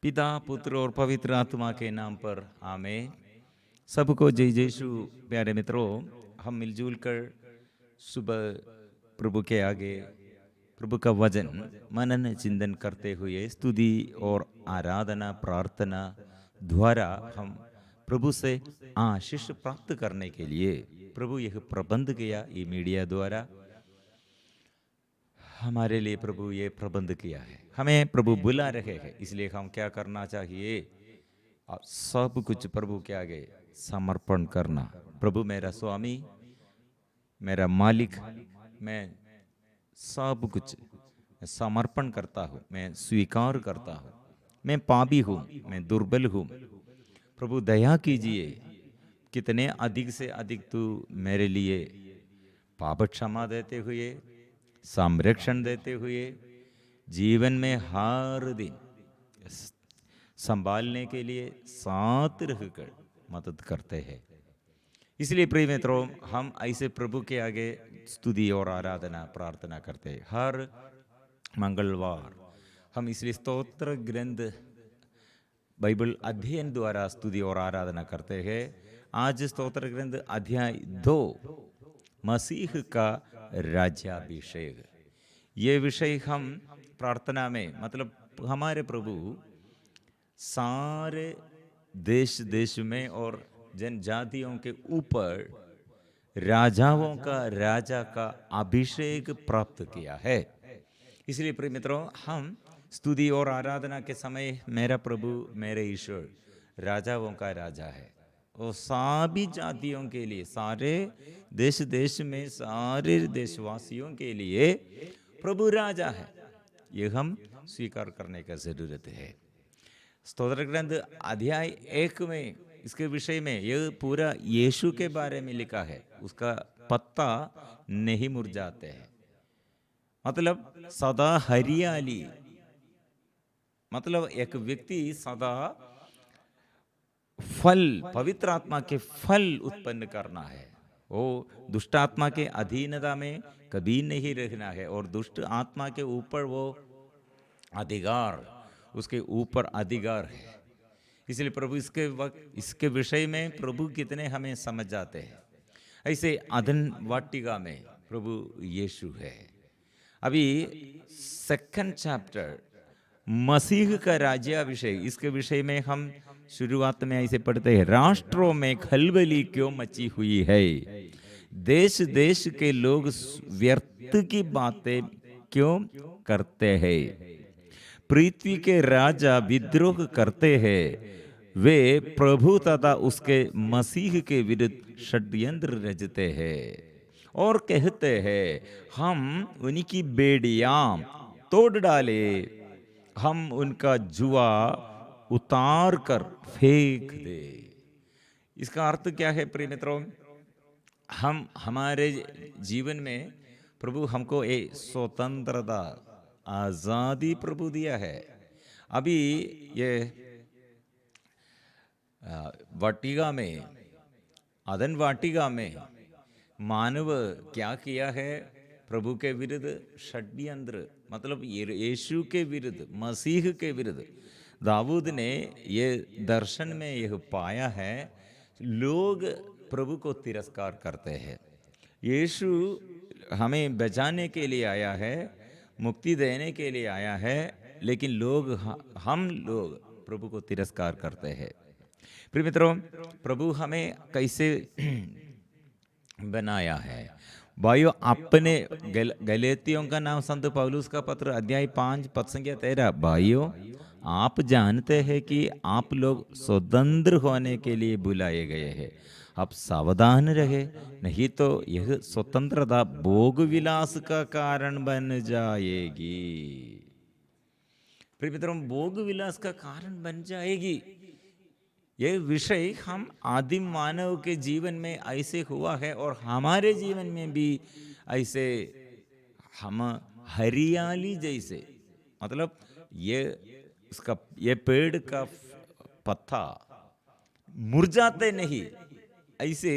पिता पुत्र और पवित्र आत्मा के नाम पर आमीन। सबको जय यीशु। प्यारे मित्रों, हम मिलजुल कर सुबह प्रभु के आगे प्रभु का वचन मनन चिंतन करते हुए स्तुति और आराधना प्रार्थना द्वारा हम प्रभु से आशीष प्राप्त करने के लिए प्रभु यह प्रबंध किया। ये मीडिया द्वारा हमारे लिए प्रभु ये प्रबंध किया है। हमें प्रभु बुला रहे हैं, इसलिए हम क्या करना चाहिए? आप सब कुछ प्रभु के आगे समर्पण करना। प्रभु मेरा स्वामी, मेरा मालिक, मैं सब कुछ समर्पण करता हूँ, मैं स्वीकार करता हूँ। मैं पापी हूँ, मैं दुर्बल हूँ। प्रभु दया कीजिए, कितने अधिक से अधिक तू मेरे लिए पाप क्षमा देते हुए, संरक्षण देते हुए, जीवन में हर दिन संभालने के लिए साथ रहकर मदद करते हैं। इसलिए प्रिय मित्रों, हम ऐसे प्रभु के आगे स्तुति और आराधना प्रार्थना करते हैं। हर मंगलवार हम इसलिए स्तोत्र ग्रंथ बाइबल अध्ययन द्वारा स्तुति और आराधना करते हैं। आज स्तोत्र ग्रंथ अध्याय 2, मसीह का राज्याभिषेक। ये विषय हम प्रार्थना में, मतलब हमारे प्रभु सारे देश देश में और जनजातियों के ऊपर राजाओं का राजा का अभिषेक प्राप्त किया है। इसलिए प्रिय मित्रों, हम स्तुति और आराधना के समय मेरा प्रभु मेरे ईश्वर राजाओं का राजा है और सभी जातियों के लिए, सारे देश देश में सारे देशवासियों के लिए प्रभु राजा है। ये हम स्वीकार करने का जरूरत है। स्तोत्र ग्रंथ अध्याय 1 में इसके विषय में यह पूरा यीशु के बारे में लिखा है। उसका पत्ता नहीं मुरझाते हैं, मतलब सदा हरियाली। मतलब एक व्यक्ति सदा फल, पवित्र आत्मा के फल उत्पन्न करना है। वो दुष्ट आत्मा के अधीनता में कभी नहीं रहना है और दुष्ट आत्मा के ऊपर वो अधिकार, उसके ऊपर अधिकार है। इसलिए प्रभु इसके विषय में प्रभु कितने हमें समझ जाते हैं। ऐसे अदन वाटिका में प्रभु यीशु है। अभी 2nd चैप्टर मसीह का राज्याभिषेक, इसके विषय में हम शुरुआत में ऐसे पढ़ते हैं। राष्ट्रों में खलबली क्यों मची हुई है, देश देश के लोग व्यर्थ की बातें क्यों करते हैं, पृथ्वी के राजा विद्रोह करते हैं, वे प्रभु तथा उसके मसीह के विरुद्ध षड्यंत्र रचते हैं और कहते हैं हम उनकी बेड़ियां तोड़ डाले, हम उनका जुआ उतार कर फेंक दे। इसका अर्थ क्या है प्रिय मित्रों? हम हमारे जीवन में प्रभु हमको एक स्वतंत्रता, आजादी प्रभु दिया है। अभी ये वाटिका में, अदन वाटिका में मानव क्या किया है? प्रभु के विरुद्ध षड्यंत्र, मतलब यीशु के विरुद्ध, मसीह के विरुद्ध। दाऊद ने ये दर्शन में यह पाया है, लोग प्रभु को तिरस्कार करते हैं। यीशु हमें बचाने के लिए आया है, मुक्ति देने के लिए आया है, लेकिन हम लोग प्रभु को तिरस्कार करते हैं। प्रिय मित्रों, प्रभु हमें कैसे बनाया है? भाइयों, अपने गलातियों का नाम संत पौलुस का पत्र अध्याय 5 पद संख्या 13। भाइयों, आप जानते हैं कि आप लोग स्वतंत्र होने के लिए बुलाए गए हैं। आप सावधान रहे, नहीं तो यह स्वतंत्रता भोग विलास का कारण बन जाएगी। प्रिय मित्रों, भोग विलास का कारण बन जाएगी। यह विषय हम आदिम मानव के जीवन में ऐसे हुआ है और हमारे जीवन में भी ऐसे। हम हरियाली जैसे, मतलब ये पेड़ का पत्ता मुरझाते नहीं, ऐसे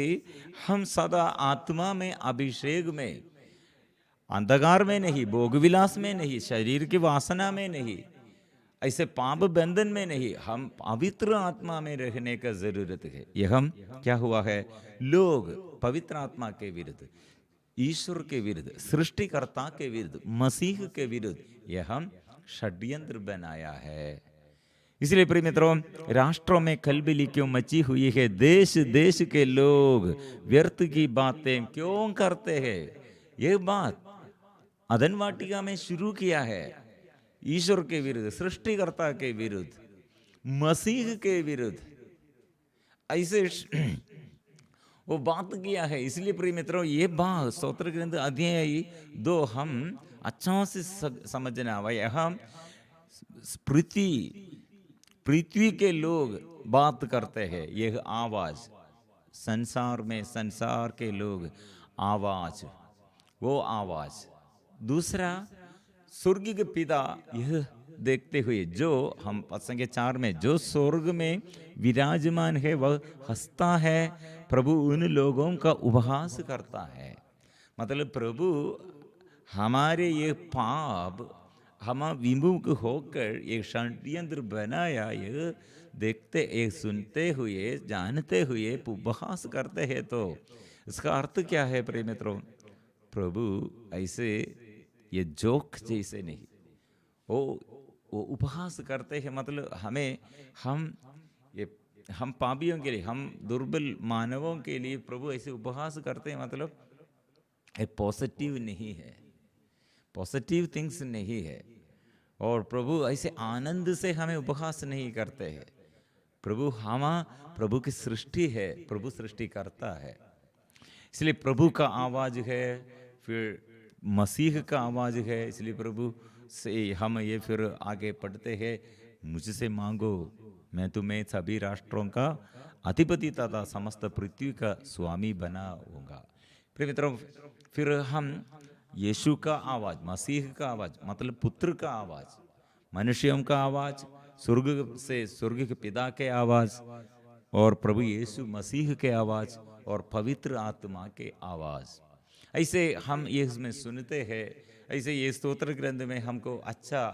हम सदा आत्मा में, अभिषेक में, अंधकार में नहीं, भोग विलास में नहीं, शरीर की वासना में नहीं, ऐसे पाप बंधन में नहीं, हम पवित्र आत्मा में रहने का जरूरत है। यह हम क्या हुआ है, लोग पवित्र आत्मा के विरुद्ध, ईश्वर के विरुद्ध, सृष्टिकर्ता के विरुद्ध, मसीह के विरुद्ध यह हम षड्यंत्र बनाया है। इसलिए प्रिय मित्रों, राष्ट्रों में खलबली क्यों मची हुई है, देश देश के लोग व्यर्थ की बातें क्यों करते हैं। यह बात अदन वाटिका में शुरू किया है, ईश्वर के विरुद्ध, सृष्टिकर्ता के विरुद्ध, मसीह के विरुद्ध ऐसे वो बात किया है। इसलिए प्रिय मित्रों, ये बात स्तोत्र ग्रंथ अध्याय 2 हम अच्छा से समझना हुआ। यहाँ पृथ्वी के लोग बात करते हैं, यह आवाज, संसार में संसार के लोग आवाज, वो आवाज। दूसरा, स्वर्ग के पिता यह देखते हुए, जो हम पद संख्या 4 में, जो स्वर्ग में विराजमान है वह हंसता है, प्रभु उन लोगों का उपहास करता है। मतलब प्रभु हमारे ये पाप, हम विमुख होकर एक षड्यंत्र बनाया, यह देखते, एक सुनते हुए, जानते हुए उपहास करते हैं। तो इसका अर्थ क्या है प्रिय मित्रों, प्रभु ऐसे ये जोक जैसे नहीं, वो उपहास करते हैं। मतलब हम पापियों के लिए, हम दुर्बल मानवों के लिए प्रभु ऐसे उपहास करते हैं। मतलब पॉजिटिव नहीं है, पॉजिटिव थिंग्स नहीं है। और प्रभु ऐसे आनंद से हमें उपहास नहीं करते हैं। प्रभु की सृष्टि है, प्रभु सृष्टि करता है। इसलिए प्रभु का आवाज है, फिर मसीह का आवाज है। इसलिए प्रभु से हम ये फिर आगे पढ़ते हैं, मुझसे मांगो, मैं तुम्हें सभी राष्ट्रों का अधिपति तथा समस्त पृथ्वी का स्वामी बनाऊंगा। प्रिय मित्रों, फिर हम यीशु का आवाज, मसीह का आवाज, मतलब पुत्र का आवाज, मनुष्यों का आवाज, स्वर्ग से, स्वर्ग के पिता के आवाज, और प्रभु यीशु मसीह के आवाज, और पवित्र आत्मा के आवाज, ऐसे हम ये इसमें सुनते हैं। ऐसे ये स्तोत्र ग्रंथ में हमको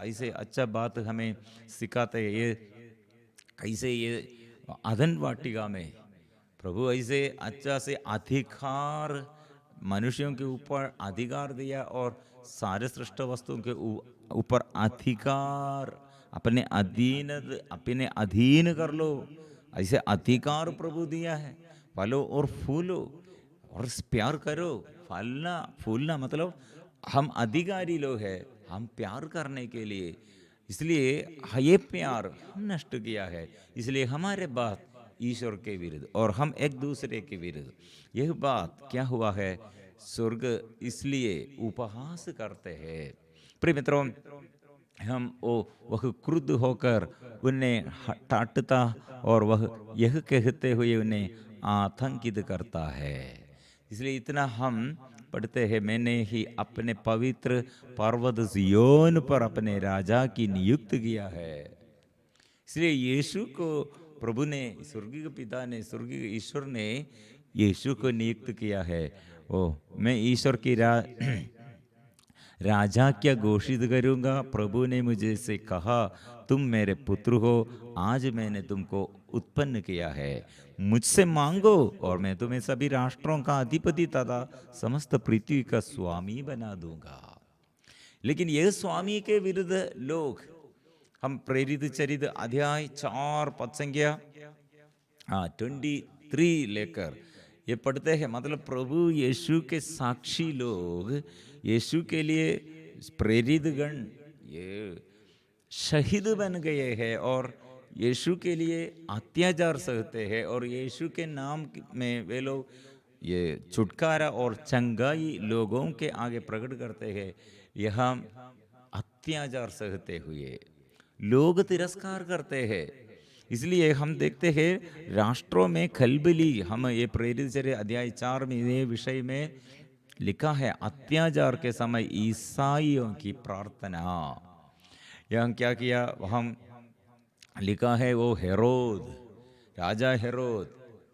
ऐसे अच्छा बात हमें सिखाते हैं। ये कैसे ये अदन वाटिका में प्रभु ऐसे अच्छा से अधिकार मनुष्यों के ऊपर अधिकार दिया, और सारे सृष्ट वस्तुओं के ऊपर अधिकार अपने अधीन कर लो, ऐसे अधिकार प्रभु दिया है। फलो और फूलो और प्यार करो। फलना फूलना मतलब हम अधिकारी लोग हैं, हम प्यार करने के लिए। इसलिए ये प्यार हम नष्ट किया है, इसलिए हमारे बात ईश्वर के विरुद्ध और हम एक दूसरे के विरुद्ध। यह बात क्या हुआ है, स्वर्ग इसलिए उपहास करते हैं। प्रिय मित्रों, वह क्रुद्ध होकर उन्हें डांटता, और वह यह कहते हुए उन्हें आतंकित करता है। इसलिए इतना हम पढ़ते हैं, मैंने ही अपने पवित्र पर्वत सिय्योन पर अपने राजा की नियुक्त किया है। इसलिए यीशु को प्रभु ने, स्वर्गीय पिता ने, स्वर्गीय ईश्वर ने यीशु को नियुक्त किया है। मैं ईश्वर की राजा क्या घोषित करूंगा। प्रभु ने मुझे से कहा, तुम मेरे पुत्र हो, आज मैंने तुमको उत्पन्न किया है। मुझसे मांगो और मैं तुम्हें सभी राष्ट्रों का अधिपति तथा समस्त पृथ्वी का स्वामी बना दूंगा। लेकिन यह स्वामी के विरुद्ध लोग, हम प्रेरित चरित अध्याय 4 पद संख्या 23 लेकर ये पढ़ते हैं। मतलब प्रभु यीशु के साक्षी लोग, यीशु के लिए प्रेरित गण ये शहीद बन गए हैं, और यीशु के लिए अत्याचार सहते हैं, और यीशु के नाम में वे लोग ये छुटकारा और चंगाई लोगों के आगे प्रकट करते हैं। यह अत्याचार सहते हुए लोग तिरस्कार करते हैं। इसलिए हम देखते हैं राष्ट्रों में खलबली। हम ये प्रेरित चरित अध्याय 4 में ये विषय में लिखा है, अत्याचार के समय ईसाइयों की प्रार्थना। यहाँ क्या किया, हम लिखा है, वो हेरोद, राजा हेरोद,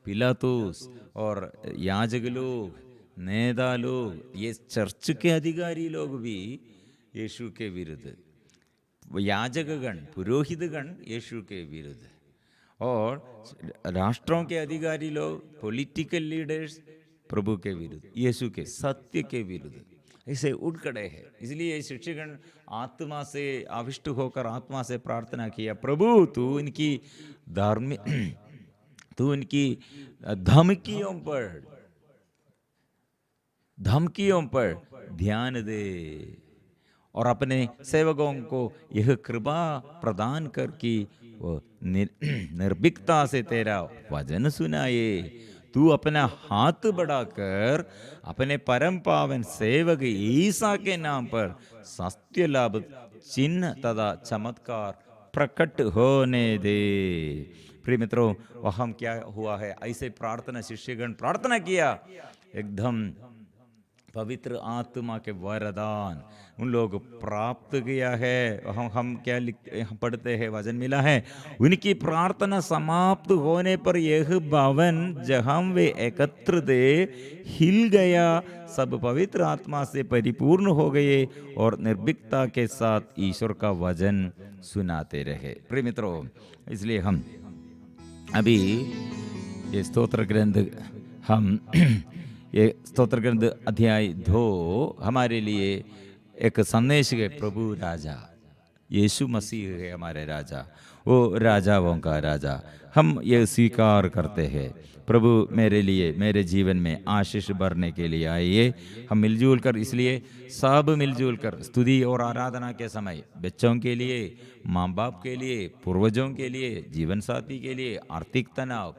पिलातुस और याजक लोग, नेता लोग, ये चर्च के अधिकारी लोग भी यीशु के विरुद्ध याजकगण, पुरोहितगण यीशु के विरुद्ध, और राष्ट्रों के अधिकारी लोग, पॉलिटिकल लीडर्स प्रभु के विरुद्ध, यीशु के सत्य के विरुद्ध ऐसे उठ खड़े हैं। इसलिए शिष्यगण आत्मा से आविष्ट होकर आत्मा से प्रार्थना किया, प्रभु तू इनकी धमकियों पर ध्यान दे और अपने सेवकों को यह कृपा प्रदान कर कि वो निर्भीकता से तेरा वचन सुनाए। तू अपना हाथ बढ़ाकर अपने परम पावन सेवक ईसा के नाम पर सत्य लाभ चिन्ह तथा चमत्कार प्रकट होने दे। प्रिय मित्रों, वहाँ क्या हुआ है? ऐसे प्रार्थना शिष्यगण प्रार्थना किया, एकदम पवित्र आत्मा के वरदान उन लोग प्राप्त किया है। हम क्या पढ़ते हैं, वचन मिला है, उनकी प्रार्थना समाप्त होने पर यह भवन जहाँ वे एकत्र थे हिल गया, सब पवित्र आत्मा से परिपूर्ण हो गए और निर्भीकता के साथ ईश्वर का वचन सुनाते रहे। प्रिय मित्रों, इसलिए हम अभी ये स्तोत्र ग्रंथ ये स्तोत्र ग्रंथ अध्याय 2 हमारे लिए एक संदेश है। प्रभु राजा यीशु मसीह है हमारे राजा, वो राजाओं का राजा। हम ये स्वीकार करते हैं, प्रभु मेरे लिए, मेरे जीवन में आशीष भरने के लिए आइए। हम मिलजुल कर, इसलिए सब मिलजुल कर स्तुति और आराधना के समय बच्चों के लिए, माँ बाप के लिए, पूर्वजों के लिए, जीवन साथी के लिए, आर्थिक तनाव,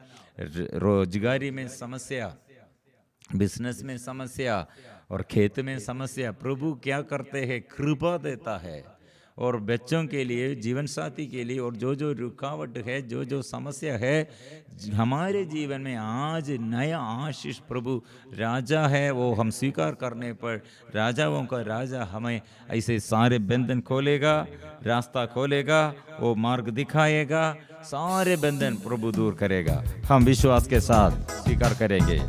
रोजगारी में समस्या, बिजनेस में समस्या और खेत में समस्या, प्रभु क्या करते हैं? कृपा देता है। और बच्चों के लिए, जीवन साथी के लिए, और जो जो रुकावट है, जो जो समस्या है हमारे जीवन में, आज नया आशीष प्रभु राजा है, वो हम स्वीकार करने पर राजाओं का राजा हमें ऐसे सारे बंधन खोलेगा, रास्ता खोलेगा, वो मार्ग दिखाएगा, सारे बंधन प्रभु दूर करेगा। हम विश्वास के साथ स्वीकार करेंगे।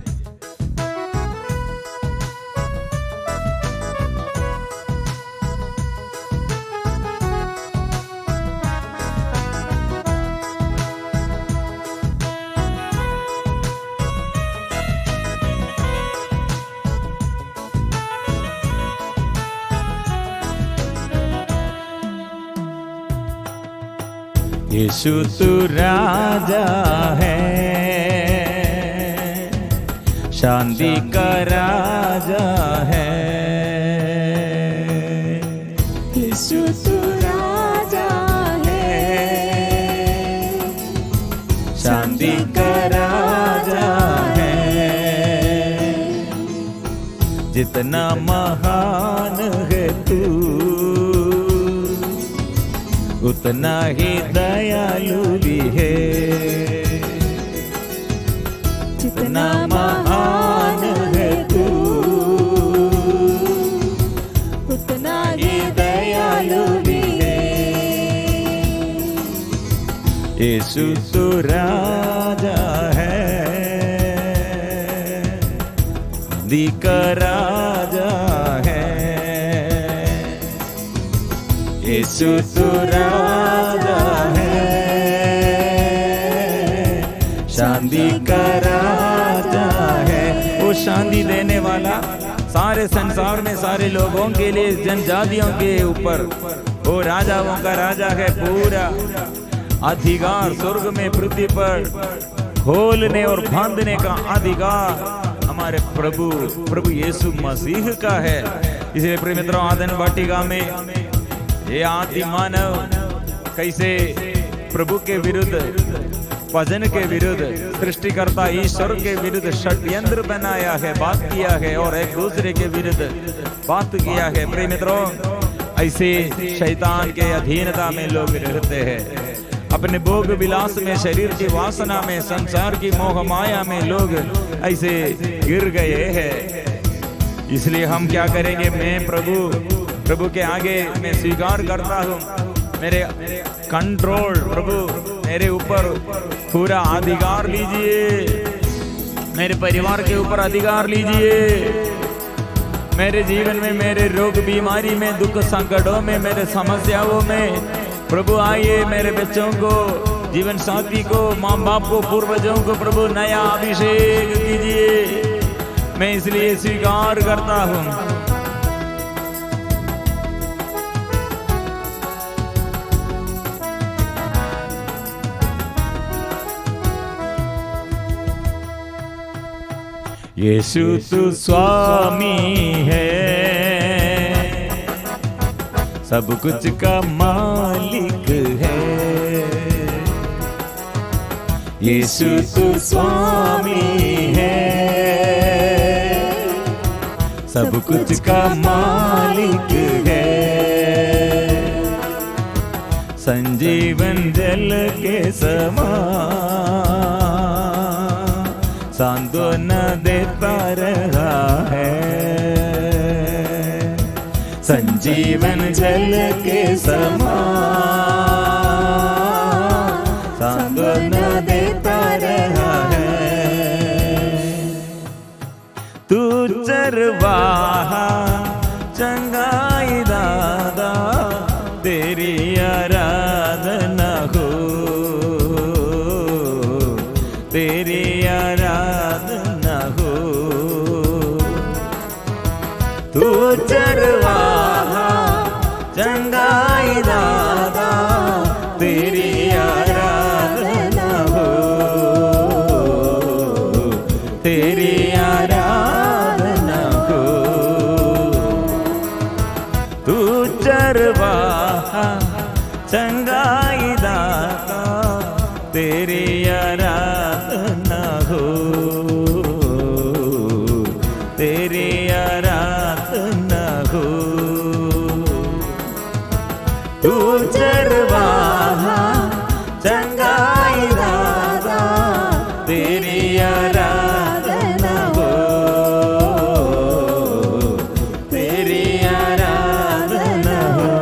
यीशु तू राजा है, शांति का राजा है। यीशु तू राजा है, शांति का राजा है। जितना महान है तू, उतना ही दयालु भी है। जितना महान है तू, उतना ही दयालु भी है। यीशु तो राजा है, शांति का राजा है। यीशु तो राजा है, शांति का राजा है। वो शांति देने वाला, सारे संसार में सारे लोगों के लिए, जनजातियों के ऊपर वो राजाओं का राजा है। पूरा अधिकार स्वर्ग में पृथ्वी पर खोलने और बांधने का अधिकार हमारे प्रभु यीशु मसीह का है। इसलिए प्रिय मित्रों, आदन वाटिका में ये आदि मानव कैसे प्रभु के विरुद्ध, वचन के विरुद्ध, सृष्टिकर्ता ईश्वर के विरुद्ध षड्यंत्र बनाया है, बात किया है और एक दूसरे के विरुद्ध बात किया है। प्रिय मित्रों, ऐसे शैतान के अधीनता में लोग रहते हैं, अपने भोग विलास में, शरीर की वासना में, संसार की मोह माया में लोग ऐसे गिर गए हैं। इसलिए हम क्या करेंगे? मैं प्रभु के आगे मैं स्वीकार करता हूँ, मेरे कंट्रोल प्रभु मेरे ऊपर पूरा अधिकार लीजिए, मेरे परिवार के ऊपर अधिकार लीजिए। मेरे जीवन में, मेरे रोग बीमारी में, दुख संकटों में, मेरे समस्याओं में प्रभु आइए। मेरे बच्चों को, जीवन साथी को, माँ बाप को, पूर्वजों को प्रभु नया अभिषेक कीजिए। मैं इसलिए स्वीकार करता हूँ। यीशु तू स्वामी है, सब कुछ का मालिक है। यीशु तू स्वामी है, सब कुछ का मालिक है। संजीवन जल के समान सांत्वना देता रहा है। संजीवन जल के समान सांत्वना देता रहा है। तू चरवाहा चंगाई दादा, तेरी आराधना हो, तेरी आराधना हो। तू चरवाहा चंगाई दादा, तेरी आराधना हो, तेरी आराधना हो। तू चरवाहा चंगाई दाता, तेरी आराधना हो, तेरी आराधना हो। तू चरवाहा चंगाई दाता, तेरी आराधना हो, तेरी आराधना हो।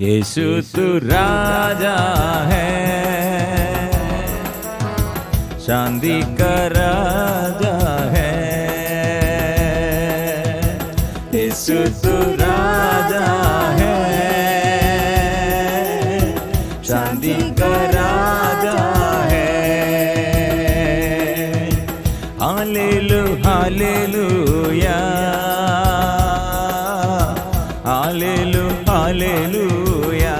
यीशु तू राजा है, शांति का राजा है। यीशु तू राजा है, शांति का राजा है। Hallelujah hallelujah hallelujah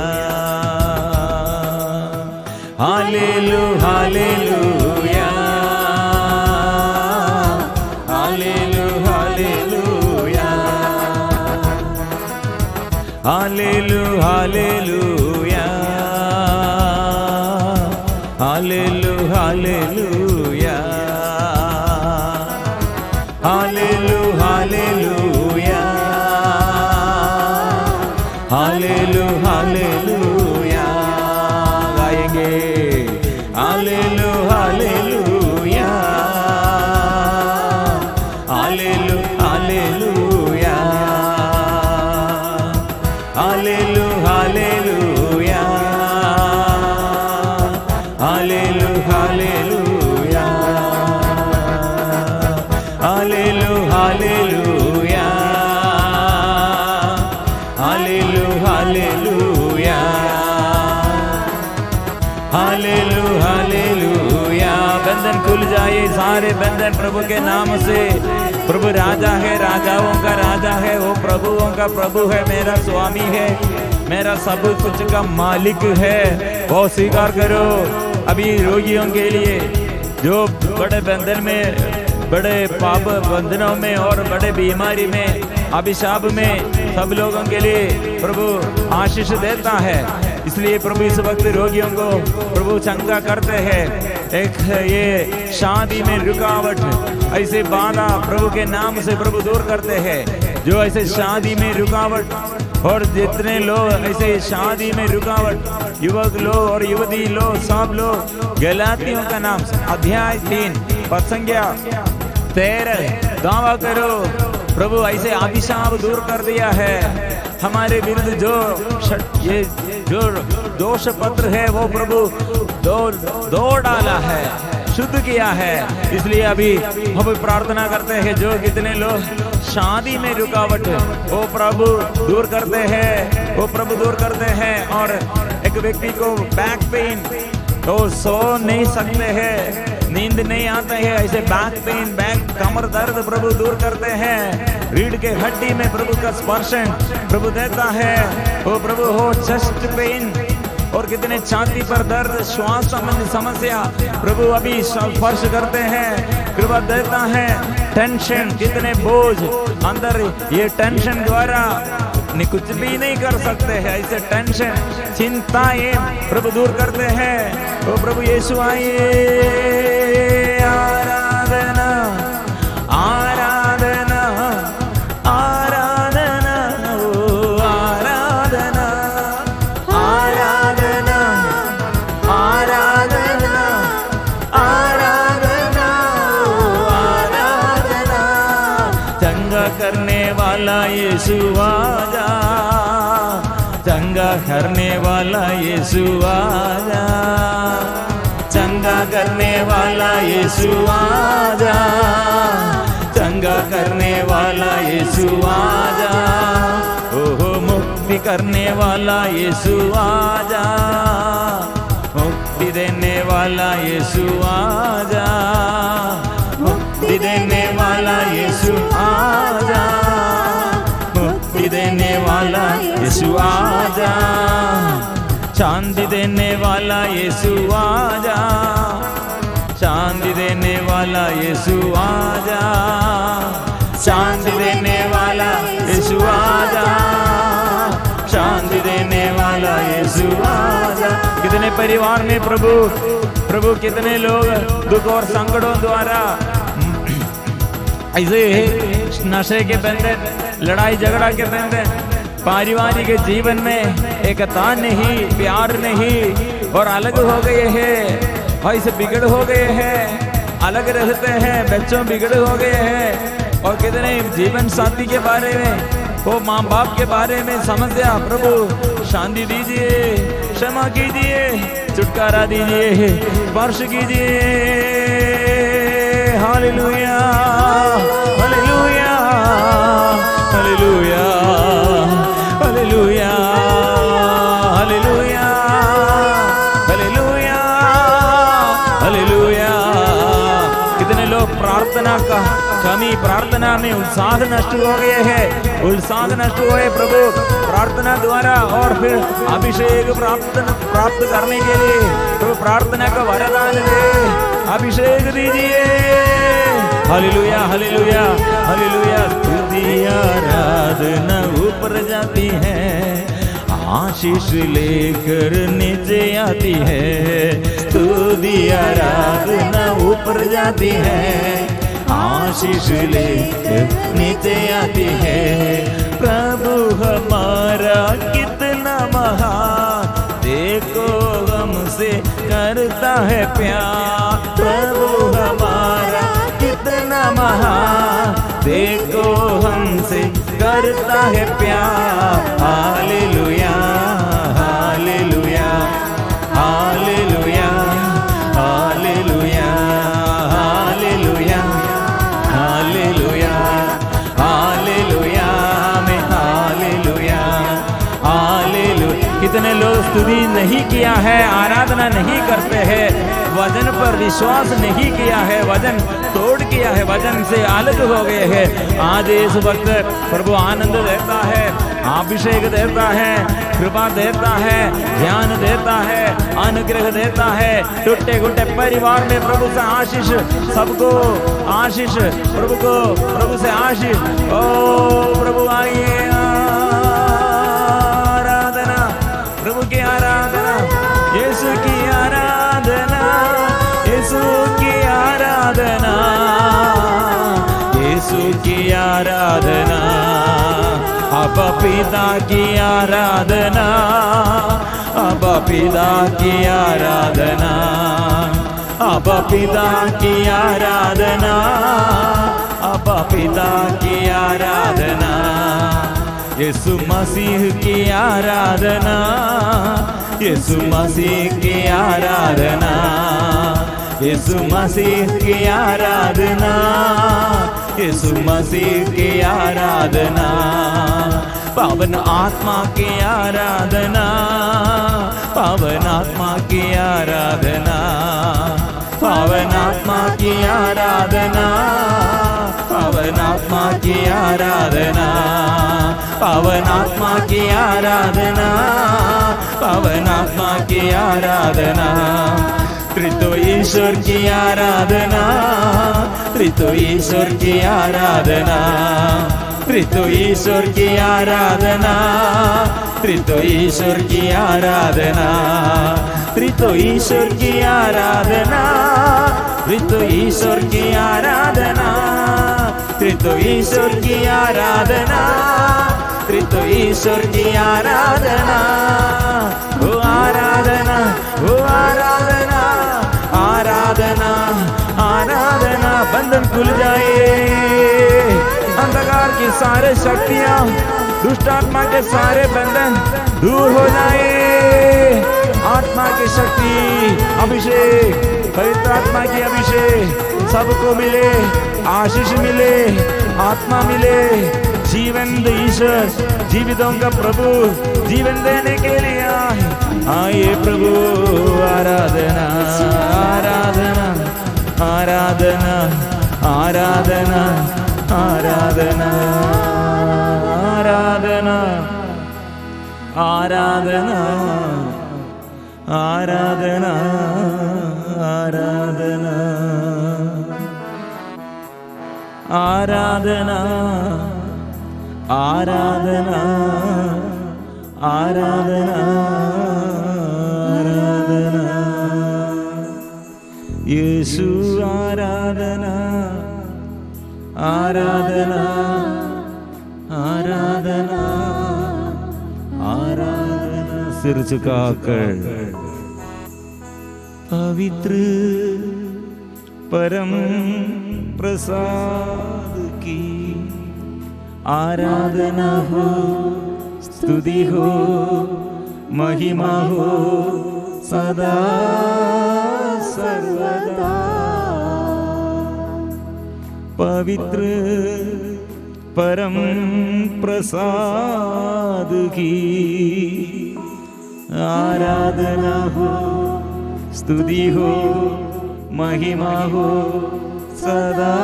hallelujah hallelujah hallelujah hallelujah hallelujah hallelujah hallelujah hallelujah hallelujah hallelujah गाएंगे। Hallelujah hallelujah hallelujah hallelujah hallelujah hallelujah hallelujah hallelujah hallelujah hallelujah hallelujah. बंधन खुल जाए, सारे बंधन प्रभु के नाम से। प्रभु राजा है, राजाओं का राजा है, वो प्रभुओं का प्रभु है, मेरा स्वामी है, मेरा सब कुछ का मालिक है। वो स्वीकार करो। अभी रोगियों के लिए, जो बड़े बंधन में, बड़े पाप बंधनों में और बड़े बीमारी में, अभिशाप में, सब लोगों के लिए प्रभु आशीष देता है। इसलिए प्रभु इस वक्त रोगियों को प्रभु चंगा करते हैं। एक ये शादी में रुकावट, ऐसे बाधा प्रभु के नाम से प्रभु दूर करते हैं। जो ऐसे शादी में रुकावट, और जितने लोग ऐसे शादी में रुकावट, युवक लोग और युवती लोग, सब लोग गलातियों का नाम से अध्याय 3 पद संख्या 13 दावा करो। प्रभु ऐसे अभिशाप दूर कर दिया है। हमारे विरुद्ध ये जो दोष पत्र है वो प्रभु दो डाला है। शुद्ध किया है। इसलिए अभी हम प्रार्थना करते हैं, जो कितने लोग शादी में रुकावट वो प्रभु दूर करते हैं, वो प्रभु दूर करते हैं। और एक व्यक्ति को बैक पेन, तो सो नहीं सकते हैं, नींद नहीं आते है, ऐसे बैक पेन, बैक कमर दर्द प्रभु दूर करते हैं। रीढ़ के हड्डी में प्रभु का स्पर्शन प्रभु देता है। वो प्रभु हो चेस्ट पेन और कितने छाती पर दर्द, श्वास संबंधी समस्या प्रभु अभी स्पर्श करते हैं, कृपा देता है। टेंशन, कितने बोझ अंदर, ये टेंशन द्वारा कुछ भी नहीं कर सकते हैं, ऐसे टेंशन चिंताएं प्रभु दूर करते हैं। वो प्रभु यीशु आइए, आराधना आराधना आराधना आराधना आराधना आराधना आराधना आराधना। चंगा करने वाला यीशु आजा, चंगा करने वाला यीशु आजा, चंगा करने वाला यीशु आजा, चंगा करने वाला यीशु आजा। ओहो मुक्ति करने वाला यीशु आजा, मुक्ति देने वाला यीशु आजा, मुक्ति देने वाला यीशु आजा, मुक्ति देने वाला यीशु आजा, शांति देने वाला यीशु आजा, शांति देने वाला यीशु आजा, शांति देने वाला यीशु आजा, शांति देने वाला यीशु आजा। कितने परिवार में प्रभु कितने लोग दुख और संकटों द्वारा ऐसे नशे के बंधन, लड़ाई झगड़ा के बंधन, पारिवारिक जीवन में एकता नहीं, प्यार नहीं और अलग हो गए हैं, ऐसे बिगड़ हो गए हैं, अलग रहते हैं, बच्चों बिगड़ हो गए हैं। और कितने जीवन साथी के बारे में, वो माँ बाप के बारे में समस्या, प्रभु शांति दीजिए, क्षमा कीजिए, छुटकारा दीजिए, स्पर्श कीजिए। Hallelujah hallelujah hallelujah hallelujah hallelujah hallelujah hallelujah. कितने लोग प्रार्थना का कमी, प्रार्थना में उत्साह नष्ट हो गए हैं, उत्साह नष्ट हुए प्रभु प्रार्थना द्वारा। और फिर अभिषेक प्राप्त करने के लिए तो प्रार्थना का वरदान दे, अभिषेक दीजिए। Hallelujah hallelujah hallelujah. स्तुति आराधना ऊपर जाती है, आशीष लेकर नीचे आती है। स्तुति आराधना ऊपर जाती है, आशीष लेकर नीचे आती है। प्रभु हमारा कितना महान, देखो हमसे करता है प्यार। प्रभु हमारा कितना महान, देखो हमसे करता है प्यार। Hallelujah hallelujah hallelujah hallelujah hallelujah hallelujah hallelujah में हालेलुया हालेलुया। कितने लोग स्तुति नहीं किया है, आराधना नहीं करते हैं, वजन पर विश्वास नहीं किया है, वजन तोड़ किया है, वजन से अलग हो गए हैं। आज इस वक्त प्रभु आनंद देता है, अभिषेक देता है, कृपा देता है, ज्ञान देता है, अनुग्रह देता है। टूटे फूटे परिवार में प्रभु से आशीष, सबको आशीष, प्रभु को प्रभु से आशीष। ओ प्रभु आइए, आराधना प्रभु की आराधना, यीशु की आराधना, यीशु की आराधना, यीशु की आराधना। अब्बा पिता की आराधना, अब्बा पिता की आराधना, अब्बा पिता की आराधना, अब्बा पिता की आराधना। यीशु मसीह की आराधना, यीशु मसीह की आराधना, यीशु मसीह की आराधना, यीशु मसीह की आराधना, पावन आत्मा की आराधना, पावन आत्मा की आराधना, पावन आत्मा की आराधना, पावन आत्मा की आराधना, पावन आत्मा की आराधना, पावन आत्मा की आराधना, त्रित्व ईश्वर की आराधना, त्रित्व ईश्वर की आराधना, त्रित्व ईश्वर की आराधना, त्रित्व ईश्वर की आराधना, त्रित्व ईश्वर की आराधना, त्रित्व ईश्वर की आराधना, त्रित्व ईश्वर की आराधना, त्रित्व ईश्वर की आराधना, ओ आराधना, ओ आराधना, आराधना, आराधना। बंधन खुल जाए, अंधकार की सारे शक्तियां, दुष्ट आत्मा के सारे बंधन दूर हो जाए। आत्मा की शक्ति, अभिषेक, पवित्र आत्मा की अभिषेक सबको मिले, आशीष मिले, आत्मा मिले। जीवन ईश्वर, जीवितों का प्रभु जीवन देने के लिए आइए प्रभु। आराधना, आराधना, आराधना, आराधना, आराधना, आराधना, आराधना, आराधना, आराधना, आराधना, आराधना, आराधना, आराधना, यीशु आराधना, आराधना, आराधना, आराधना। सिर झुकाकर पवित्र परम प्रसाद की आराधना हो, स्तुति हो, महिमा हो सदा सर्वदा। पवित्र परम प्रसाद की आराधना हो, स्तुति हो, महिमा हो सदा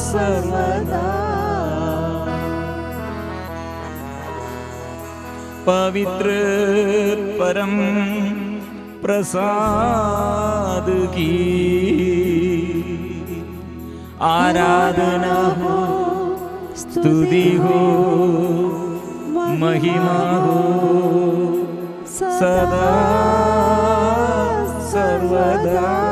सर्वदा। पवित्र परम प्रसाद की आराधना हो, स्तुति हो, महिमा हो सदा सर्वदा।